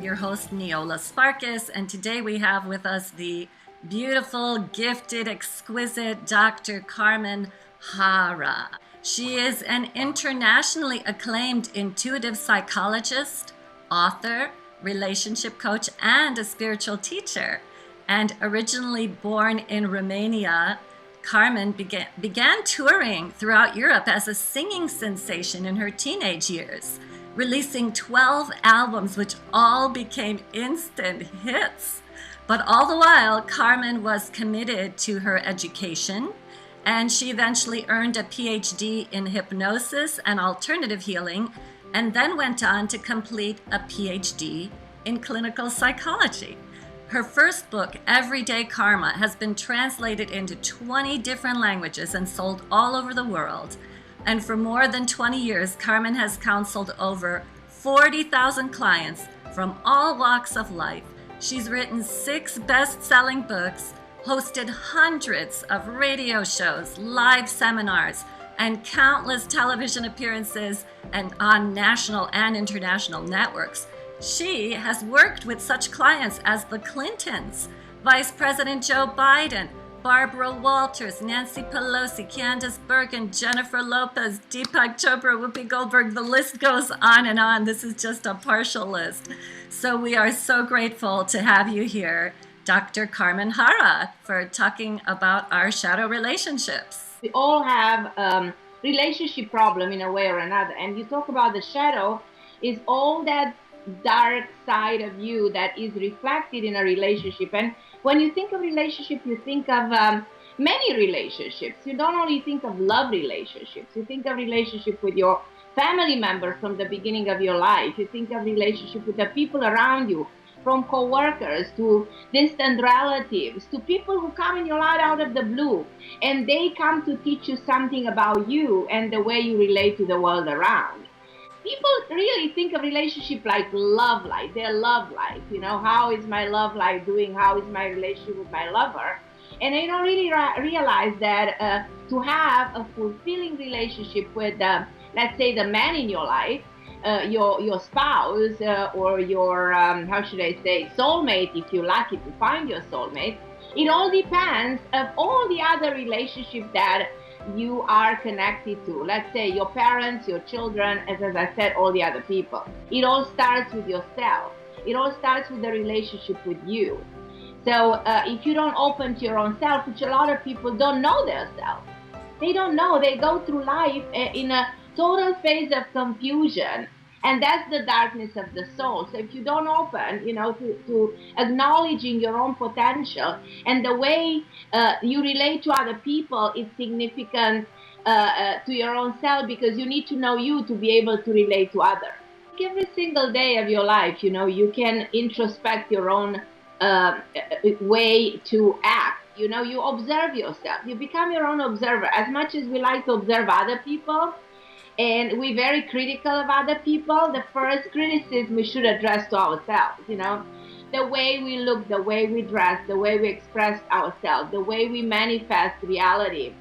I'm your host, Neola Sparkus, and today we have with us the beautiful, gifted, exquisite Dr. Carmen Harra. She is an internationally acclaimed intuitive psychologist, author, relationship coach, and a spiritual teacher. And originally born in Romania, Carmen began touring throughout Europe as a singing sensation in her teenage years, releasing 12 albums, which all became instant hits. But all the while, Carmen was committed to her education, and she eventually earned a PhD in hypnosis and alternative healing, and then went on to complete a PhD in clinical psychology. Her first book, Everyday Karma, has been translated into 20 different languages and sold all over the world. And for more than 20 years, Carmen has counseled over 40,000 clients from all walks of life. She's written 6 best-selling books, hosted hundreds of radio shows, live seminars, and countless television appearances and on national and international networks. She has worked with such clients as the Clintons, Vice President Joe Biden, Barbara Walters, Nancy Pelosi, Candace Bergen, Jennifer Lopez, Deepak Chopra, Whoopi Goldberg. The list goes on and on. This is just a partial list. So we are so grateful to have you here, Dr. Carmen Harra, for talking about our shadow relationships. We all have relationship problem in a way or another. And you talk about the shadow is all that dark side of you that is reflected in a relationship. And when you think of relationship, you think of many relationships. You don't only think of love relationships. You think of relationship with your family member from the beginning of your life. You think of relationship with the people around you, from co-workers to distant relatives to people who come in your life out of the blue, and they come to teach you something about you and the way you relate to the world around. People really think of relationship like love life, their love life. You know, how is my love life doing? How is my relationship with my lover? And they don't really realize that to have a fulfilling relationship with, let's say, the man in your life, your spouse, or your, how should I say, soulmate, if you're lucky to find your soulmate, it all depends of all the other relationships that you are connected to. Let's say your parents, your children, as I said, all the other people. It all starts with yourself. It all starts with the relationship with you. So if you don't open to your own self, which a lot of people don't know their self, they don't know. They go through life in a total phase of confusion. And that's the darkness of the soul. So if you don't open, to acknowledging your own potential and the way you relate to other people is significant to your own self, because you need to know you to be able to relate to others. Every single day of your life, you can introspect your own way to act. You observe yourself. You become your own observer. As much as we like to observe other people, and we're very critical of other people, the first criticism we should address to ourselves, the way we look, the way we dress, the way we express ourselves, the way we manifest reality,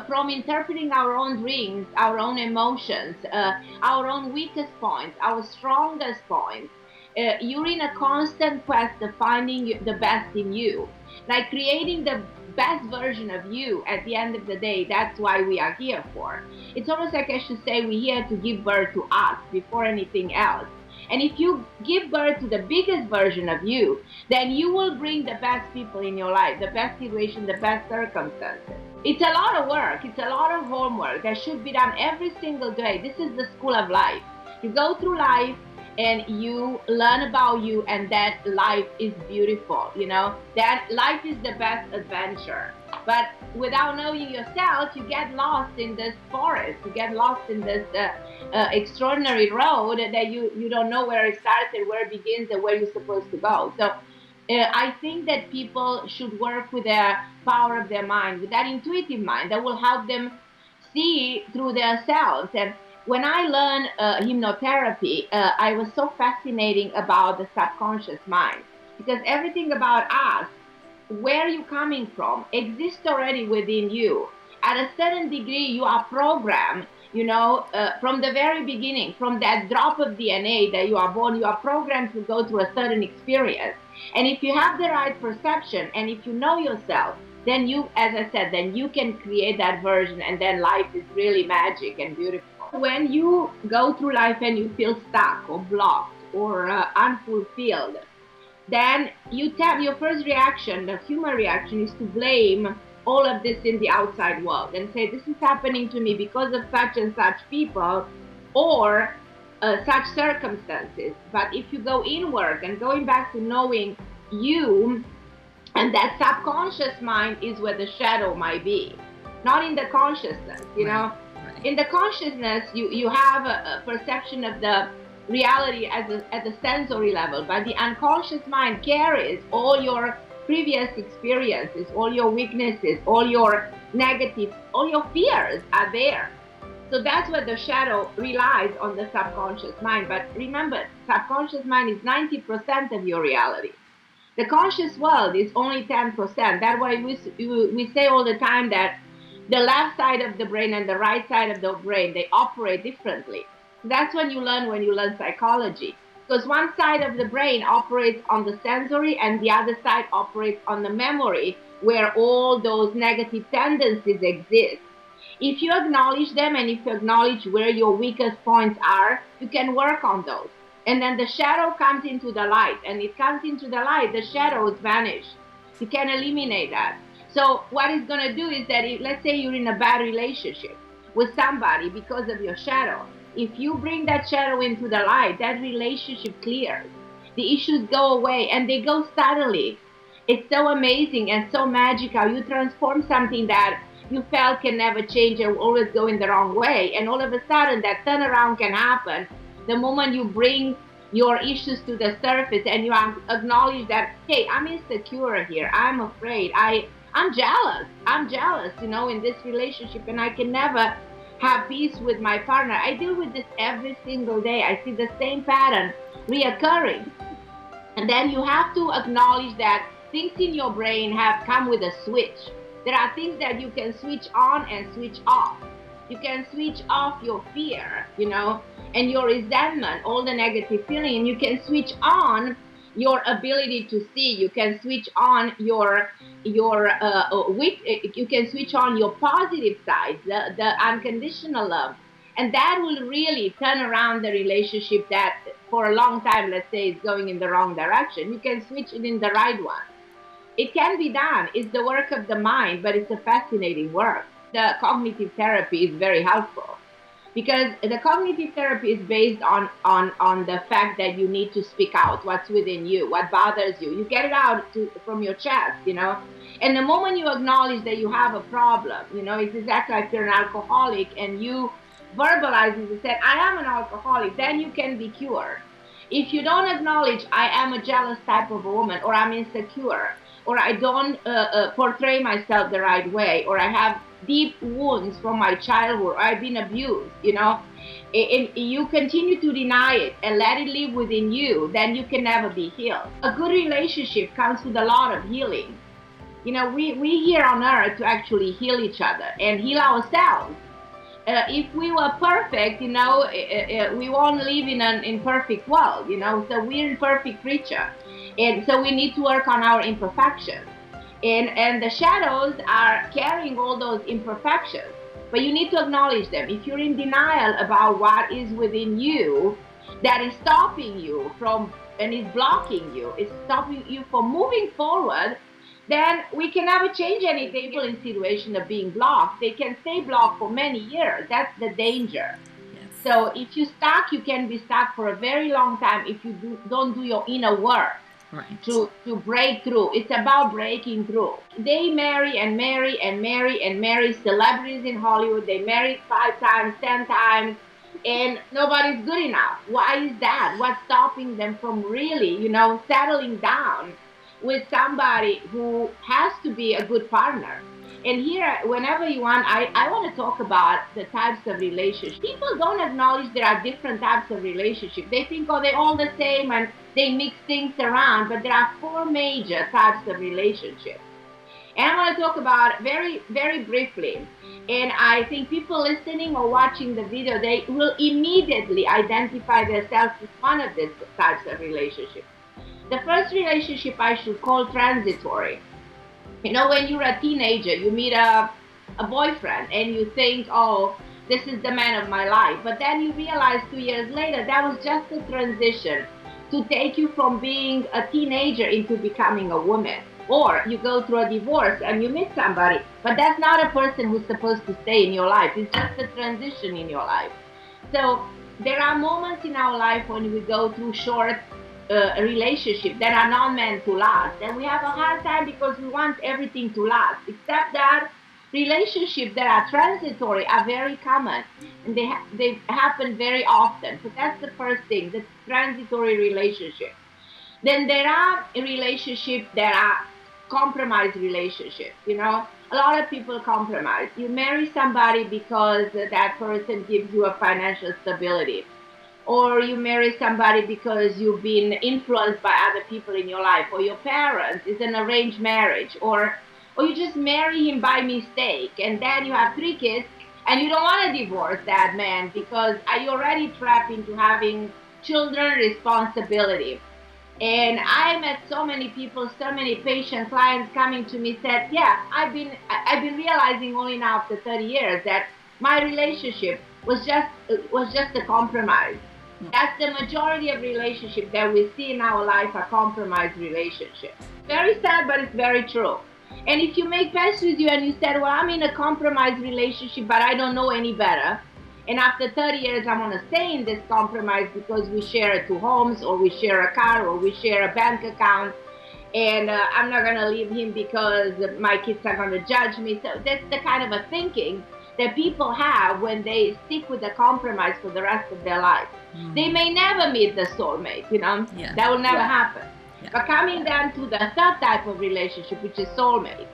from interpreting our own dreams, our own emotions, our own weakest points, our strongest points. You're in a constant quest of finding the best in you, like creating the best version of you at the end of the day. That's why we are here for. It's almost like I should say we're here to give birth to us before anything else. And if you give birth to the biggest version of you, then you will bring the best people in your life, the best situation, the best circumstances. It's a lot of work. It's a lot of homework that should be done every single day. This is the school of life. You go through life and you learn about you, and that life is beautiful, that life is the best adventure. But without knowing yourself, you get lost in this forest, you get lost in this extraordinary road that you don't know where it starts and where it begins and where you're supposed to go. So I think that people should work with the power of their mind, with that intuitive mind that will help them see through themselves. And when I learned hypnotherapy, I was so fascinated about the subconscious mind, because everything about us, where you're coming from, exists already within you. At a certain degree, you are programmed From the very beginning, from that drop of DNA that you are born, you are programmed to go through a certain experience. And if you have the right perception and if you know yourself, then you, as I said, then you can create that version, and then life is really magic and beautiful. When you go through life and you feel stuck or blocked or unfulfilled, then your first reaction, the human reaction, is to blame all of this in the outside world and say, this is happening to me because of such and such people or such circumstances. But if you go inward and going back to knowing you, and that subconscious mind is where the shadow might be, not in the consciousness, Right. In the consciousness, you have a perception of the reality at the sensory level, but the unconscious mind carries all your previous experiences, all your weaknesses, all your negative, all your fears are there. So that's where the shadow relies on the subconscious mind. But remember, subconscious mind is 90% of your reality. The conscious world is only 10%. That's why we say all the time that the left side of the brain and the right side of the brain, they operate differently. That's when you learn psychology. Because one side of the brain operates on the sensory and the other side operates on the memory, where all those negative tendencies exist. If you acknowledge them and if you acknowledge where your weakest points are, you can work on those. And then the shadow comes into the light, and it comes into the light, the shadows vanish. You can eliminate that. So what it's going to do is that let's say you're in a bad relationship with somebody because of your shadow. If you bring that shadow into the light, that relationship clears. The issues go away, and they go suddenly. It's so amazing and so magical. You transform something that you felt can never change and always go in the wrong way, and all of a sudden that turnaround can happen the moment you bring your issues to the surface and you acknowledge that, hey, I'm insecure here, I'm afraid, I'm jealous, in this relationship, and I can never have peace with my partner. I deal with this every single day. I see the same pattern reoccurring. And then you have to acknowledge that things in your brain have come with a switch. There are things that you can switch on and switch off. You can switch off your fear, and your resentment, all the negative feeling, and you can switch on your ability to see. You can switch on you can switch on your positive side, the unconditional love, and that will really turn around the relationship that for a long time, let's say, is going in the wrong direction. You can switch it in the right one. It can be done. It's the work of the mind, but it's a fascinating work. The cognitive therapy is very helpful, because the cognitive therapy is based on the fact that you need to speak out what's within you, what bothers you. You get it out from your chest, And the moment you acknowledge that you have a problem, it's exactly like you're an alcoholic and you verbalize it and say, I am an alcoholic, then you can be cured. If you don't acknowledge, I am a jealous type of a woman, or I'm insecure, or I don't portray myself the right way, or I have deep wounds from my childhood, or I've been abused, and you continue to deny it and let it live within you, then you can never be healed. A good relationship comes with a lot of healing. We here on earth to actually heal each other and heal ourselves. If we were perfect, we won't live in an imperfect world, so we're imperfect creature. And so we need to work on our imperfections. And the shadows are carrying all those imperfections, but you need to acknowledge them. If you're in denial about what is within you that is stopping you from, and is blocking you, is stopping you from moving forward, then we can never change anything. People in situation of being blocked, they can stay blocked for many years. That's the danger. Yes. So if you're stuck, you can be stuck for a very long time if you don't do your inner work. Right. To break through. It's about breaking through. They marry and marry and marry and marry celebrities in Hollywood. They married 5 times, 10 times, and nobody's good enough. Why is that? What's stopping them from really, settling down with somebody who has to be a good partner? And here, whenever you want, I want to talk about the types of relationships. People don't acknowledge there are different types of relationships. They think, they're all the same and they mix things around, but there are 4 major types of relationships. And I want to talk about very, very briefly. And I think people listening or watching the video, they will immediately identify themselves with one of these types of relationships. The first relationship I should call transitory. You know, when you're a teenager, you meet a boyfriend and you think, oh, this is the man of my life. But then you realize 2 years later, that was just a transition to take you from being a teenager into becoming a woman. Or you go through a divorce and you meet somebody, but that's not a person who's supposed to stay in your life. It's just a transition in your life. So there are moments in our life when we go through short relationships that are not meant to last. And we have a hard time because we want everything to last, except that relationships that are transitory are very common and they happen very often. So that's the first thing, the transitory relationship. Then there are relationships that are compromise relationships. You know, a lot of people compromise. You marry somebody because that person gives you a financial stability, or you marry somebody because you've been influenced by other people in your life, or your parents. It's an arranged marriage, or you just marry him by mistake, and then you have 3 kids, and you don't want to divorce that man because you're already trapped into having children responsibility. And I met so many people, so many patient clients coming to me said, yeah, I've been realizing only now after 30 years that my relationship was just a compromise. That's the majority of relationships that we see in our life are compromise relationships. Very sad, but it's very true. And if you make peace with you and you said, well, I'm in a compromise relationship, but I don't know any better, and after 30 years, I want to stay in this compromise because we share 2 homes, or we share a car, or we share a bank account, and I'm not going to leave him because my kids are going to judge me. So that's the kind of a thinking that people have when they stick with the compromise for the rest of their life. They may never meet the soulmate, you know, that will never happen. But coming down to the third type of relationship, which is soulmate.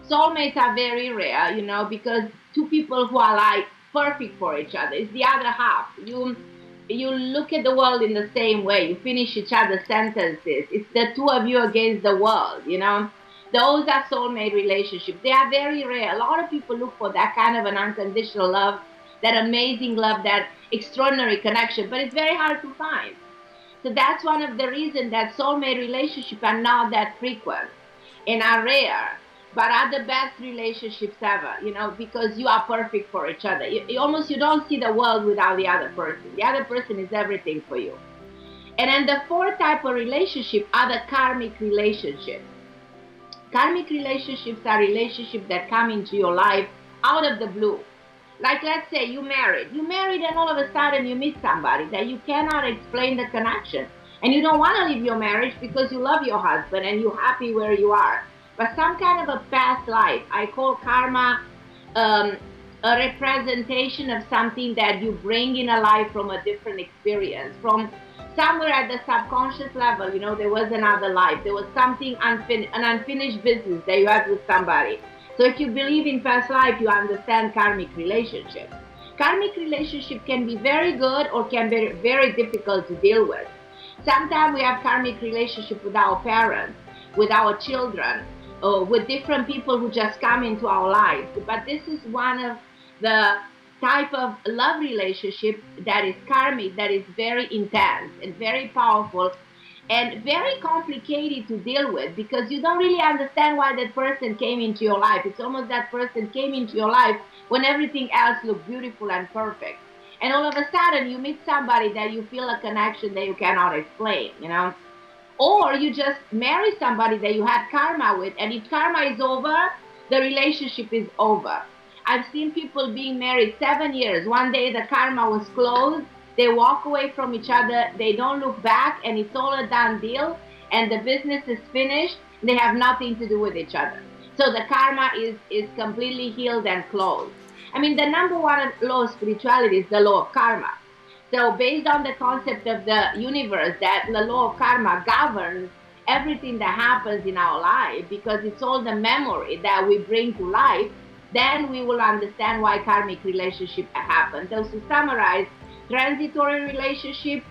Soulmates are very rare, you know, because 2 people who are like perfect for each other. It's the other half. You look at the world in the same way. You finish each other's sentences. It's the 2 of you against the world, you know. Those are soulmate relationships. They are very rare. A lot of people look for that kind of an unconditional love, that amazing love, that extraordinary connection, but it's very hard to find. So that's one of the reasons that soulmate relationships are not that frequent and are rare, but are the best relationships ever, you know, because you are perfect for each other. You don't see the world without the other person. The other person is everything for you. And then the 4th type of relationship are the karmic relationships. Karmic relationships are relationships that come into your life out of the blue. Like, let's say you married and all of a sudden you meet somebody that you cannot explain the connection. And you don't want to leave your marriage because you love your husband and you're happy where you are. But some kind of a past life, I call karma a representation of something that you bring in a life from a different experience. From somewhere at the subconscious level, you know, there was another life. There was something an unfinished business that you had with somebody. So if you believe in past life, you understand karmic relationships. Karmic relationship can be very good or can be very difficult to deal with. Sometimes we have karmic relationship with our parents, with our children, with different people who just come into our lives. But this is one of the type of love relationship that is karmic, that is very intense and very powerful and very complicated to deal with, because you don't really understand why that person came into your life. It's almost that person came into your life when everything else looked beautiful and perfect. And all of a sudden you meet somebody that you feel a connection that you cannot explain, you know. Or you just marry somebody that you had karma with, and if karma is over, the relationship is over. I've seen people being married 7 years. One day the karma was closed. They walk away from each other. They don't look back, and it's all a done deal. And the business is finished. They have nothing to do with each other. So the karma is completely healed and closed. I mean, the number 1 law of spirituality is the law of karma. So based on the concept of the universe, that the law of karma governs everything that happens in our life, because it's all the memory that we bring to life, then we will understand why karmic relationship happens. So to summarize, transitory relationship,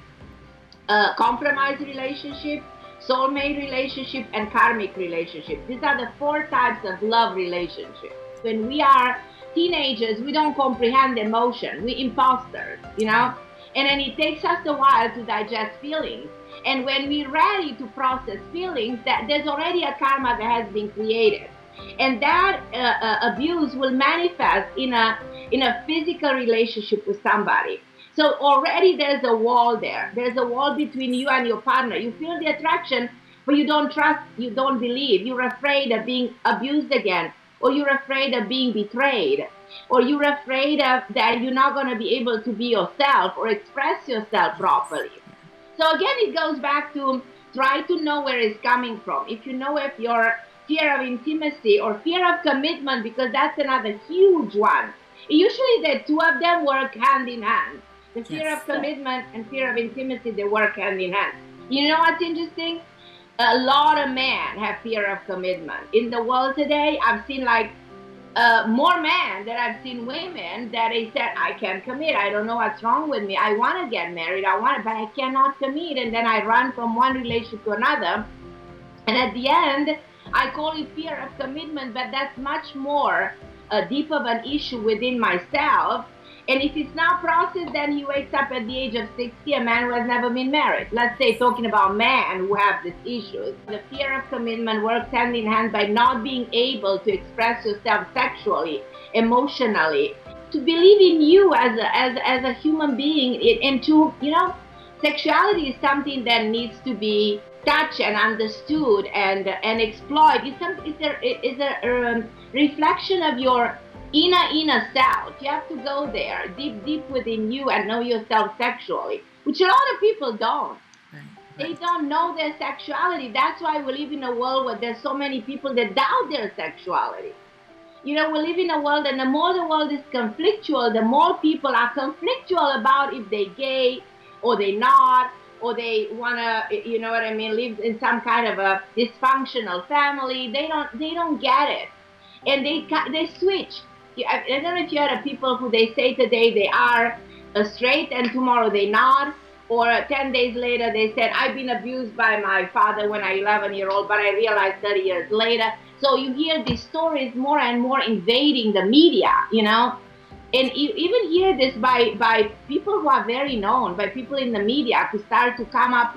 compromise relationship, soulmate relationship, and karmic relationship. These are the 4 types of love relationships. When we are teenagers, we don't comprehend emotion. We imposters, and then it takes us a while to digest feelings. And when we're ready to process feelings, that there's already a karma that has been created. And that abuse will manifest in a physical relationship with somebody. So already there's a wall there. There's a wall between you and your partner. You feel the attraction, but you don't trust, you don't believe. You're afraid of being abused again, or you're afraid of being betrayed, or you're afraid of that you're not going to be able to be yourself or express yourself properly. So again, it goes back to try to know where it's coming from. If you know if your fear of intimacy or fear of commitment, because that's another huge one. Usually the 2 of them work hand in hand. The fear of commitment and fear of intimacy, they work hand in hand. You know what's interesting? A lot of men have fear of commitment. In the world today, I've seen more men than I've seen women that they said, I can't commit. I don't know what's wrong with me. I want to get married. but I cannot commit. And then I run from one relationship to another. And at the end, I call it fear of commitment, but that's much more deep of an issue within myself. And if it's not processed, then he wakes up at the age of 60, a man who has never been married. Let's say talking about men who have these issues. The fear of commitment works hand in hand by not being able to express yourself sexually, emotionally, to believe in you as a human being, and to, sexuality is something that needs to be touched and understood and explored. It's a reflection of your inner self. You have to go there deep within you and know yourself sexually, which a lot of people don't. They don't know their sexuality. That's why we live in a world where there's so many people that doubt their sexuality. We live in a world, and the more the world is conflictual, the more people are conflictual about if they're gay or they're not, or they want to, live in some kind of a dysfunctional family. They don't get it, and they switch. I don't know if you heard of people who they say today they are straight and tomorrow they're not, or 10 days later they said, I've been abused by my father when I was 11-year-old, but I realized 30 years later. So you hear these stories more and more invading the media, and you even hear this by people who are very known, by people in the media who start to come up,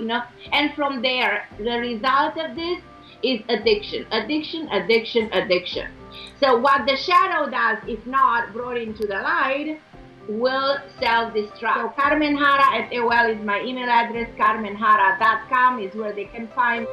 and from there, the result of this is addiction. So what the shadow does, if not brought into the light, will self-destruct. So Carmen Harra at AOL is my email address. CarmenHarra.com is where they can find